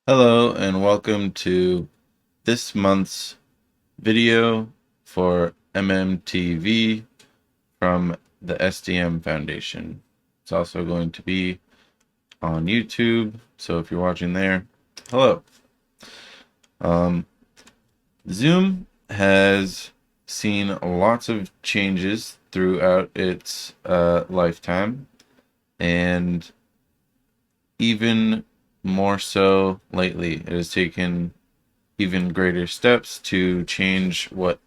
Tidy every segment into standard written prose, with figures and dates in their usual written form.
Hello and welcome to this month's video for MMTV from the SDM Foundation. It's also going to be on YouTube, so if you're watching there, hello. Zoom has seen lots of changes throughout its lifetime, and even more so lately. It has taken even greater steps to change what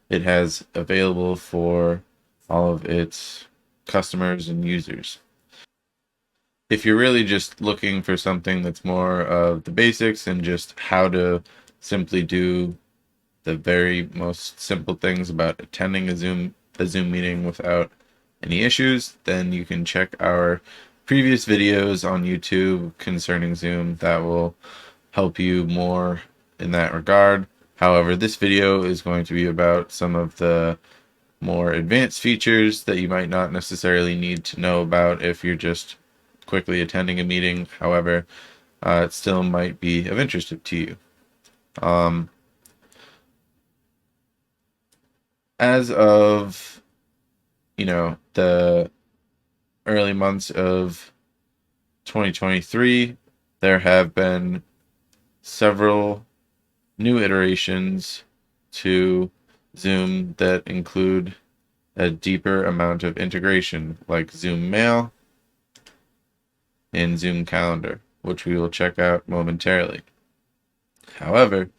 it has available for all of its customers and users. If you're really just looking for something that's more of the basics and just how to simply do the very most simple things about attending a Zoom meeting without any issues, then you can check our previous videos on YouTube concerning Zoom. That will help you more in that regard. However, this video is going to be about some of the more advanced features that you might not necessarily need to know about if you're just quickly attending a meeting. However, it still might be of interest to you. As of, the early months of 2023, there have been several new iterations to Zoom that include a deeper amount of integration, like Zoom Mail and Zoom Calendar, which we will check out momentarily. However,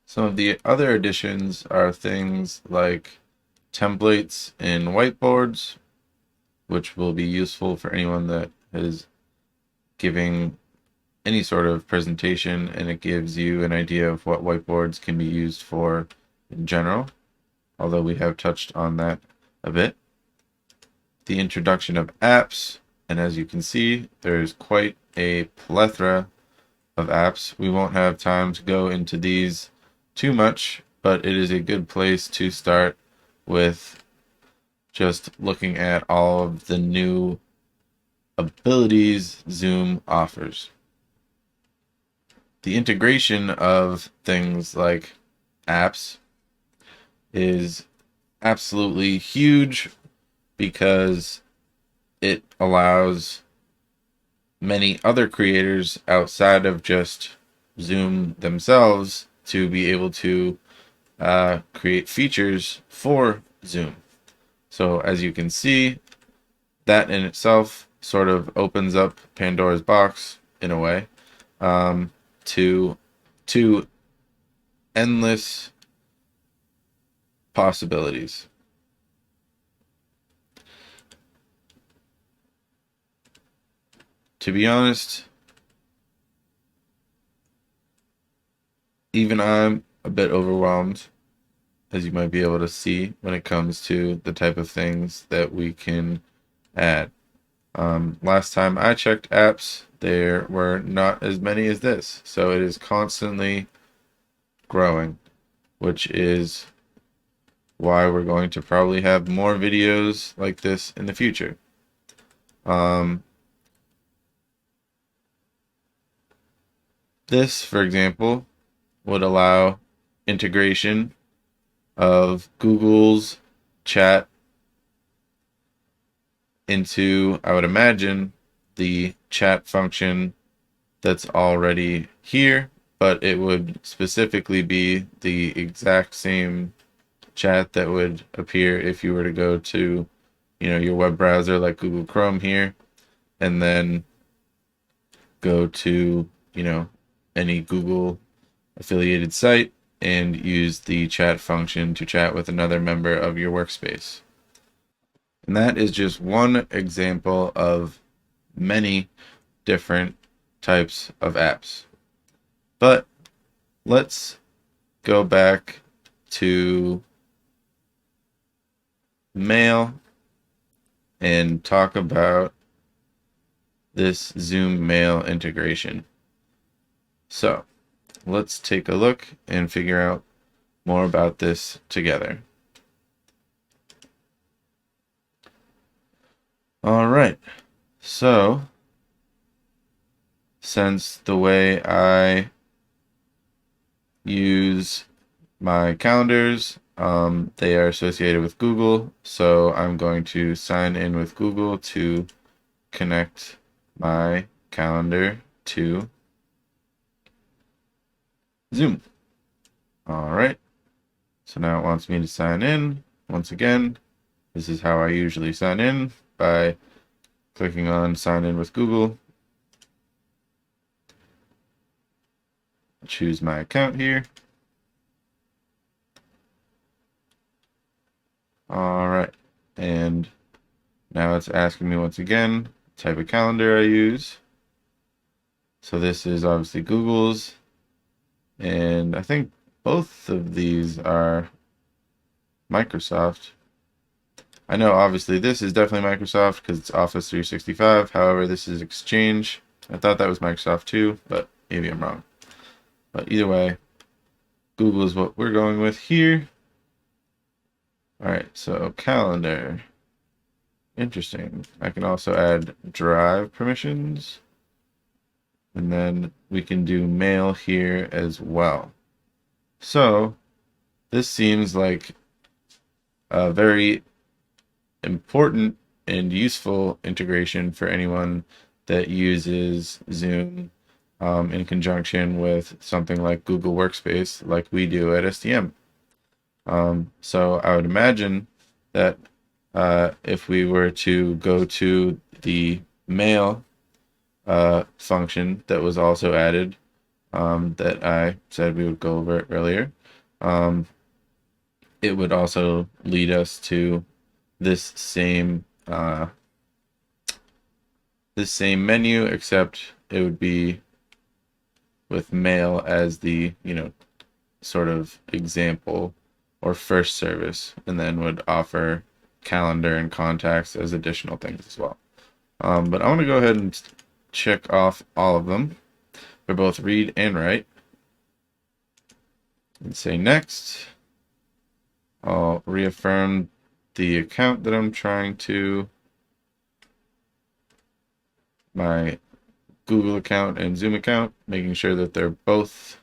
some of the other additions are things like templates and whiteboards, which will be useful for anyone that is giving any sort of presentation, and it gives you an idea of what whiteboards can be used for in general, although we have touched on that a bit. The introduction of apps, and as you can see, there's quite a plethora of apps. We won't have time to go into these too much, but it is a good place to start with just looking at all of the new abilities Zoom offers. The integration of things like apps is absolutely huge because it allows many other creators outside of just Zoom themselves to be able to create features for Zoom. So as you can see, that in itself sort of opens up Pandora's box in a way, to endless possibilities. To be honest, even I'm a bit overwhelmed, as you might be able to see, when it comes to the type of things that we can add. Last time I checked apps, there were not as many as this, so it is constantly growing, which is why we're going to probably have more videos like this in the future. This, for example, would allow integration of Google's chat into, I would imagine, the chat function that's already here, but it would specifically be the exact same chat that would appear if you were to go to, your web browser like Google Chrome here, and then go to, any Google affiliated site and use the chat function to chat with another member of your workspace. And that is just one example of many different types of apps. But let's go back to Mail and talk about this Zoom Mail integration. So let's take a look and figure out more about this together. All right, so since the way I use my calendars, they are associated with Google, so I'm going to sign in with Google to connect my calendar to Zoom. All right, so now it wants me to sign in. Once again, this is how I usually sign in, by clicking on sign in with Google. Choose my account here. All right, and now it's asking me once again type of calendar I use. So this is obviously Google's, and I think both of these are Microsoft. I know obviously this is definitely Microsoft because it's Office 365. However, this is Exchange. I thought that was Microsoft too, but maybe I'm wrong. But either way, Google is what we're going with here. All right, so calendar. Interesting. I can also add drive permissions. And then we can do mail here as well. So this seems like a very important and useful integration for anyone that uses Zoom in conjunction with something like Google Workspace, like we do at SDM. So I would imagine that if we were to go to the mail function that was also added, that I said we would go over earlier, it would also lead us to this same menu, except it would be with mail as the, sort of example or first service, and then would offer calendar and contacts as additional things as well. But I want to go ahead and check off all of them. They're both read and write. And say next. I'll reaffirm the account that I'm trying to, my Google account and Zoom account, making sure that they're both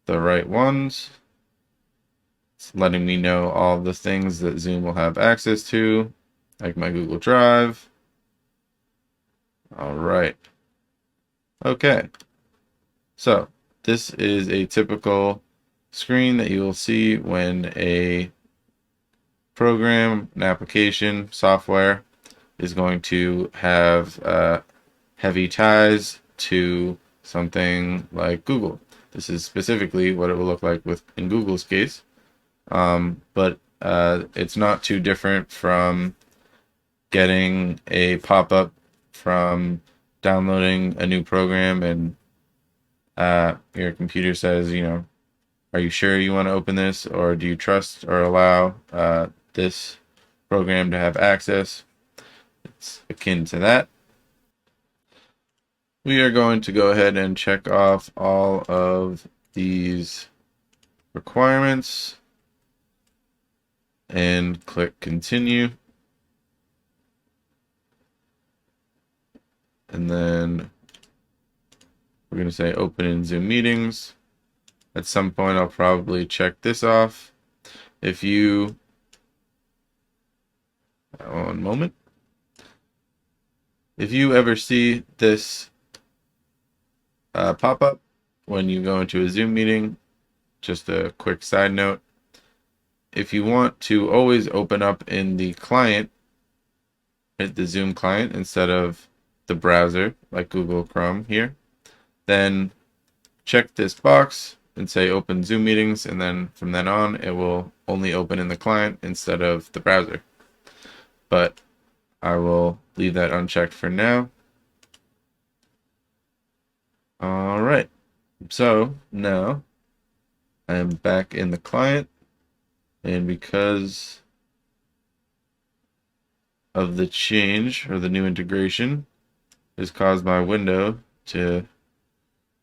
the right ones. It's letting me know all the things that Zoom will have access to, like my Google Drive. All right. Okay. So this is a typical screen that you will see when a program, an application, software is going to have heavy ties to something like Google. This is specifically what it will look like in Google's case, but it's not too different from getting a pop-up from downloading a new program, and your computer says, are you sure you want to open this, or do you trust or allow this program to have access? It's akin to that. We are going to go ahead and check off all of these requirements and click continue. And then we're going to say open in Zoom meetings. At some point, I'll probably check this off. If you, one moment. If you ever see this pop up when you go into a Zoom meeting, just a quick side note, if you want to always open up in the client, at the Zoom client, instead of the browser like Google Chrome here, then check this box and say open Zoom meetings, and then from then on it will only open in the client instead of the browser. But I will leave that unchecked for now. All right, so now I am back in the client, and because of the change or the new integration has caused my window to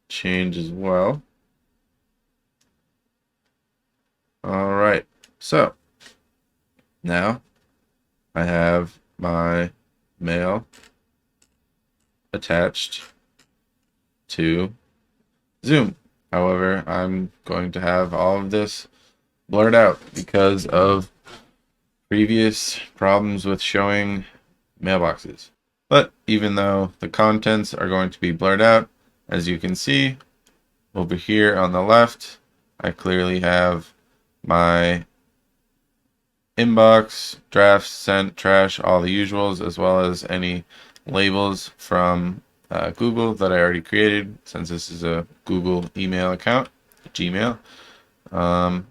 change as well. All right, so now I have my mail attached to Zoom. However, I'm going to have all of this blurred out because of previous problems with showing mailboxes. But even though the contents are going to be blurred out, as you can see over here on the left, I clearly have my inbox, drafts, sent, trash, all the usuals, as well as any labels from Google that I already created, since this is a Google email account, Gmail. And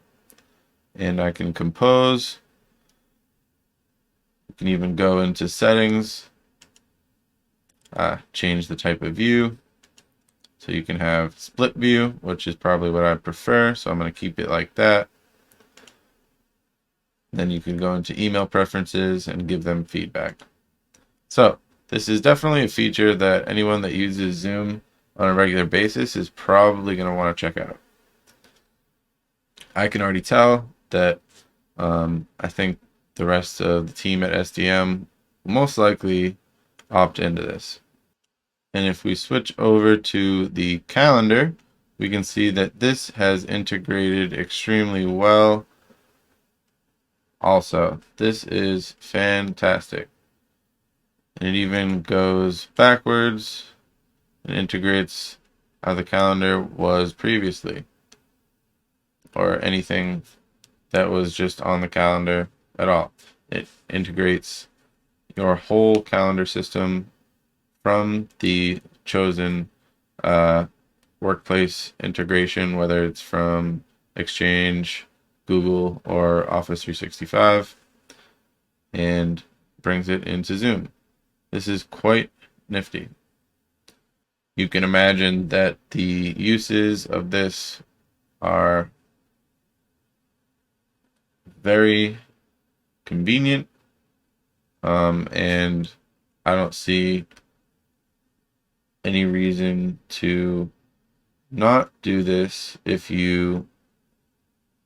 I can compose. You can even go into settings, change the type of view. So you can have split view, which is probably what I prefer. So I'm going to keep it like that. Then you can go into email preferences and give them feedback. So this is definitely a feature that anyone that uses Zoom on a regular basis is probably going to want to check out. I can already tell that I think the rest of the team at SDM will most likely opt into this. And if we switch over to the calendar, we can see that this has integrated extremely well. Also, this is fantastic. And it even goes backwards and integrates how the calendar was previously, or anything that was just on the calendar at all. It integrates your whole calendar system from the chosen workplace integration, whether it's from Exchange, Google, or Office 365, and brings it into Zoom. This is quite nifty. You can imagine that the uses of this are very convenient, and I don't see any reason to not do this if you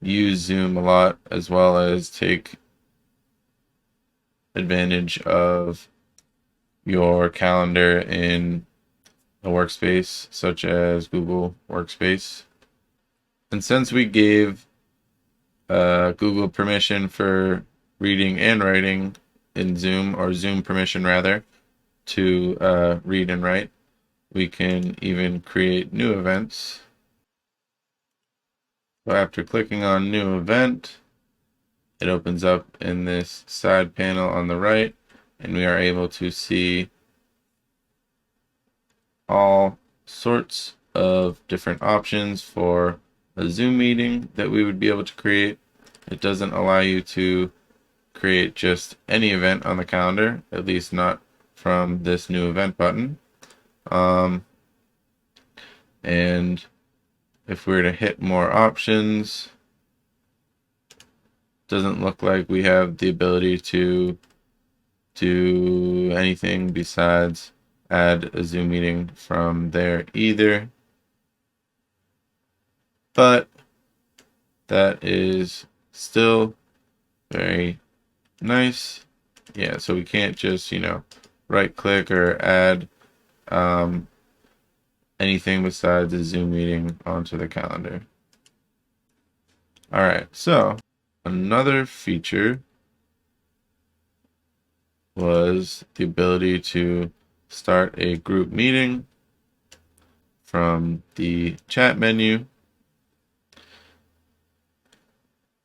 use Zoom a lot, as well as take advantage of your calendar in a workspace such as Google Workspace. And since we gave Google permission for reading and writing in Zoom, or Zoom permission rather, to read and write, we can even create new events. So after clicking on new event, it opens up in this side panel on the right, and we are able to see all sorts of different options for a Zoom meeting that we would be able to create. It doesn't allow you to create just any event on the calendar, at least not from this new event button. And if we were to hit more options, doesn't look like we have the ability to do anything besides add a Zoom meeting from there either. But that is still very nice. Yeah, so we can't just, right click or add anything besides a Zoom meeting onto the calendar. All right, so another feature was the ability to start a group meeting from the chat menu,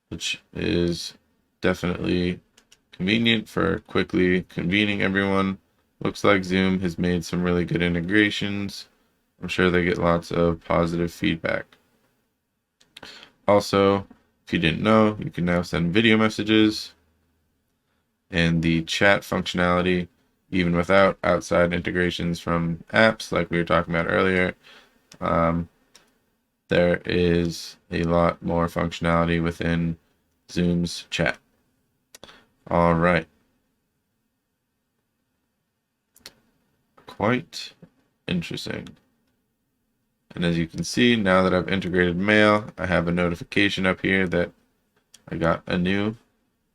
which is definitely convenient for quickly convening everyone. Looks like Zoom has made some really good integrations. I'm sure they get lots of positive feedback. Also, if you didn't know, you can now send video messages, and the chat functionality, even without outside integrations from apps like we were talking about earlier, there is a lot more functionality within Zoom's chat. All right. Quite interesting. And as you can see, now that I've integrated mail, I have a notification up here that I got a new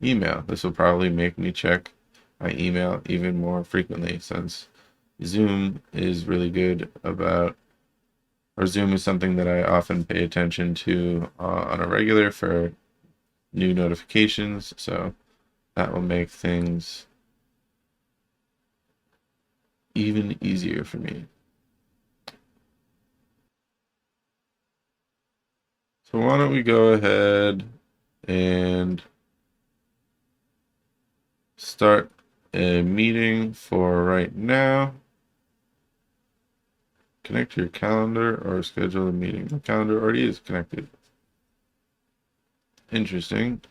email. This will probably make me check my email even more frequently, since Zoom is really good about or Zoom is something that I often pay attention to on a regular for new notifications, so that will make things even easier for me. So why don't we go ahead and start a meeting for right now. Connect your calendar or schedule a meeting. My calendar already is connected. Interesting.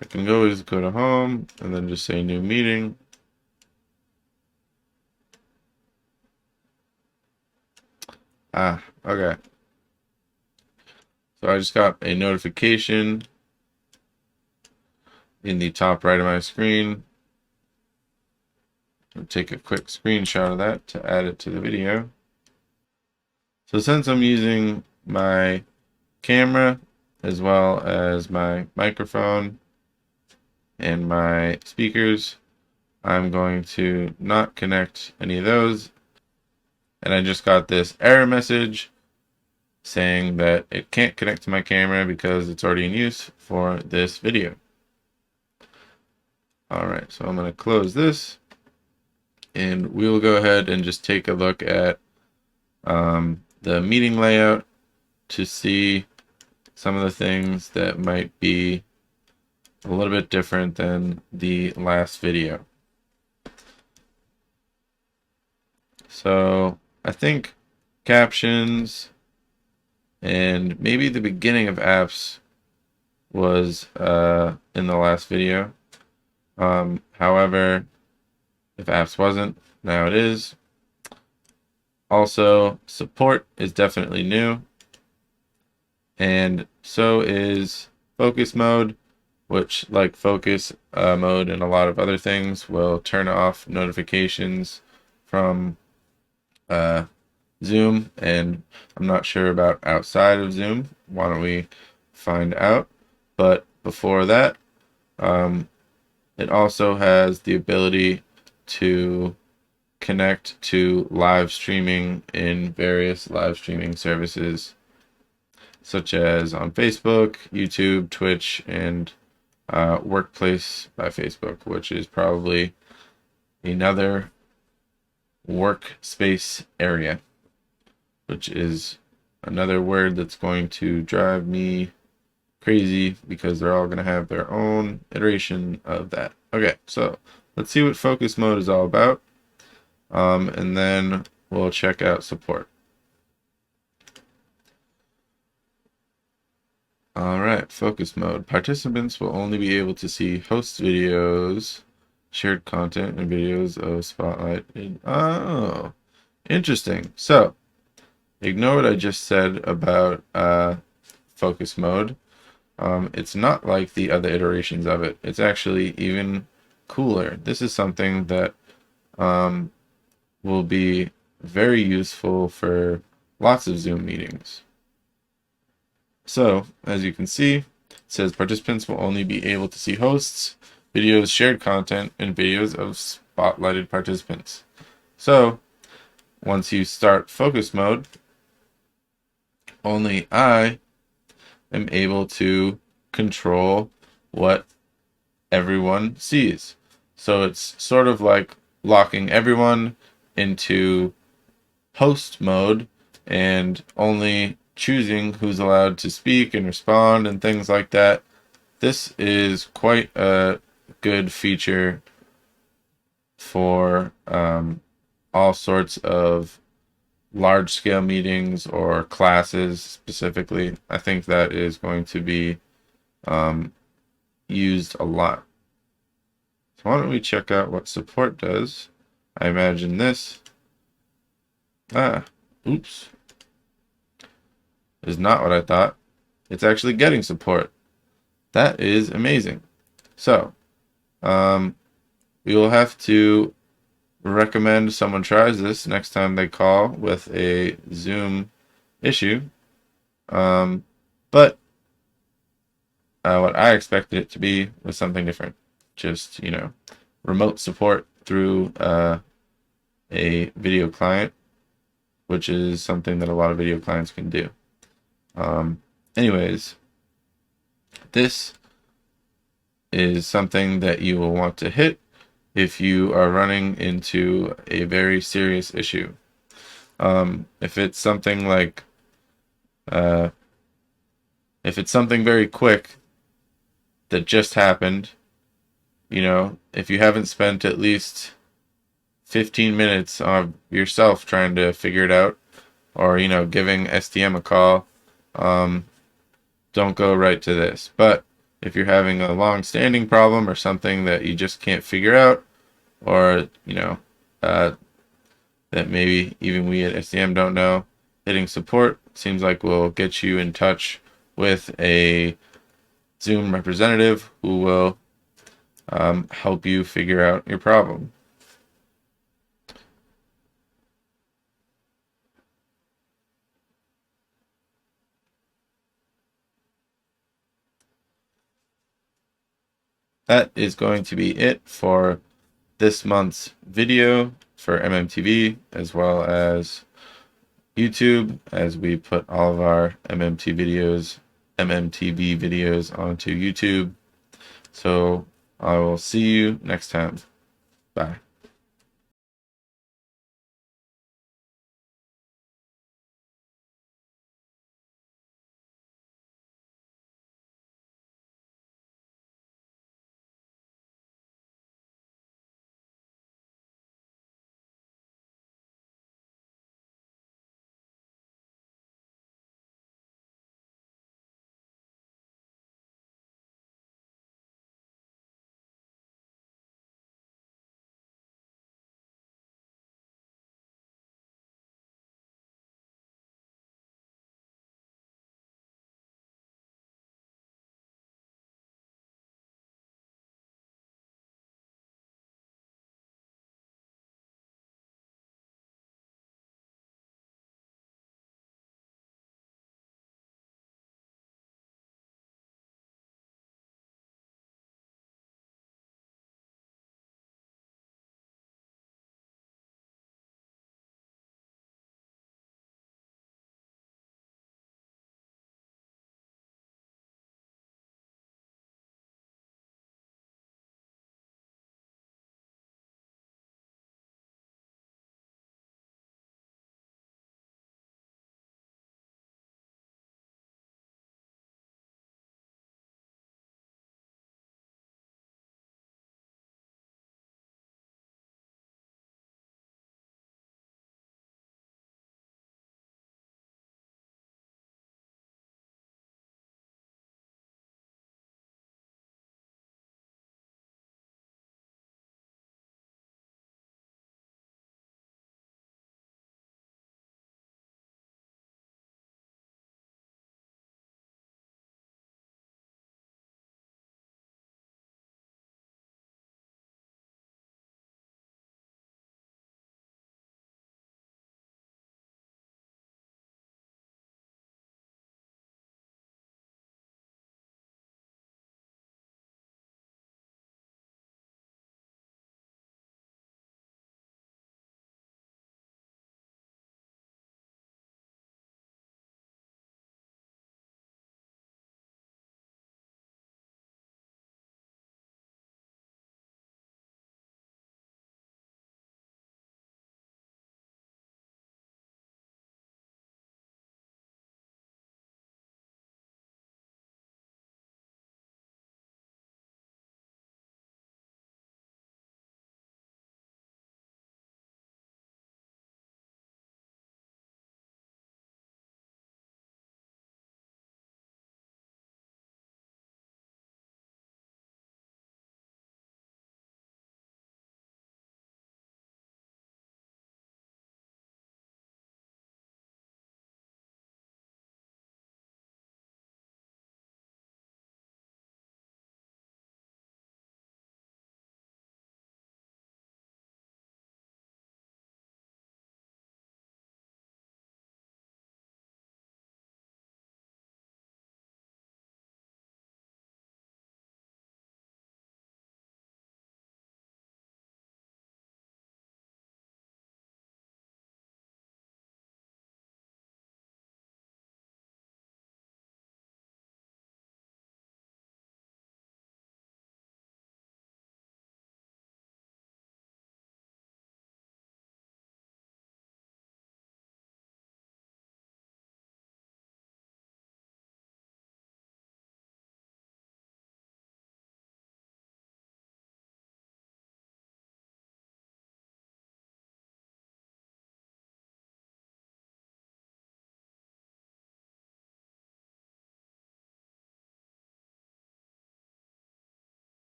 I can always go to home and then just say new meeting. Okay. So I just got a notification in the top right of my screen. I'll take a quick screenshot of that to add it to the video. So since I'm using my camera as well as my microphone and my speakers, I'm going to not connect any of those. And I just got this error message saying that it can't connect to my camera because it's already in use for this video. Alright, so I'm going to close this and we'll go ahead and just take a look at the meeting layout to see some of the things that might be a little bit different than the last video. So I think captions and maybe the beginning of apps was in the last video. However, if apps wasn't, now it is. Also, support is definitely new. And so is focus mode, which, like focus mode and a lot of other things, will turn off notifications from Zoom. And I'm not sure about outside of Zoom. Why don't we find out? But before that, it also has the ability to connect to live streaming in various live streaming services, such as on Facebook, YouTube, Twitch, and Workplace by Facebook, which is probably another workspace area, which is another word that's going to drive me crazy because they're all going to have their own iteration of that. Okay, so let's see what focus mode is all about, and then we'll check out support. All right, focus mode. Participants will only be able to see host videos, shared content, and videos of Spotlight. Oh, interesting. So, ignore what I just said about focus mode. It's not like the other iterations of it. It's actually even cooler. This is something that will be very useful for lots of Zoom meetings. So, as you can see, it says participants will only be able to see hosts, videos, shared content, and videos of spotlighted participants. So, once you start focus mode, only I am able to control what everyone sees. So it's sort of like locking everyone into host mode and only choosing who's allowed to speak and respond and things like that. This is quite a good feature for all sorts of large-scale meetings or classes specifically. I think that is going to be used a lot. So why don't we check out what support does? I imagine this. Oops. Is not what I thought. It's actually getting support. That is amazing. So, we will have to recommend someone tries this next time they call with a Zoom issue. But what I expected it to be was something different. Just, remote support through a video client, which is something that a lot of video clients can do. Anyways, this is something that you will want to hit if you are running into a very serious issue. If it's something like, if it's something very quick that just happened, if you haven't spent at least 15 minutes on yourself trying to figure it out, or, giving SDM a call, don't go right to this. But if you're having a long-standing problem or something that you just can't figure out, or, that maybe even we at SDM don't know, hitting support seems like will get you in touch with a Zoom representative who will help you figure out your problem. That is going to be it for this month's video for MMTV, as well as YouTube, as we put all of our MMTV videos onto YouTube. So I will see you next time. Bye.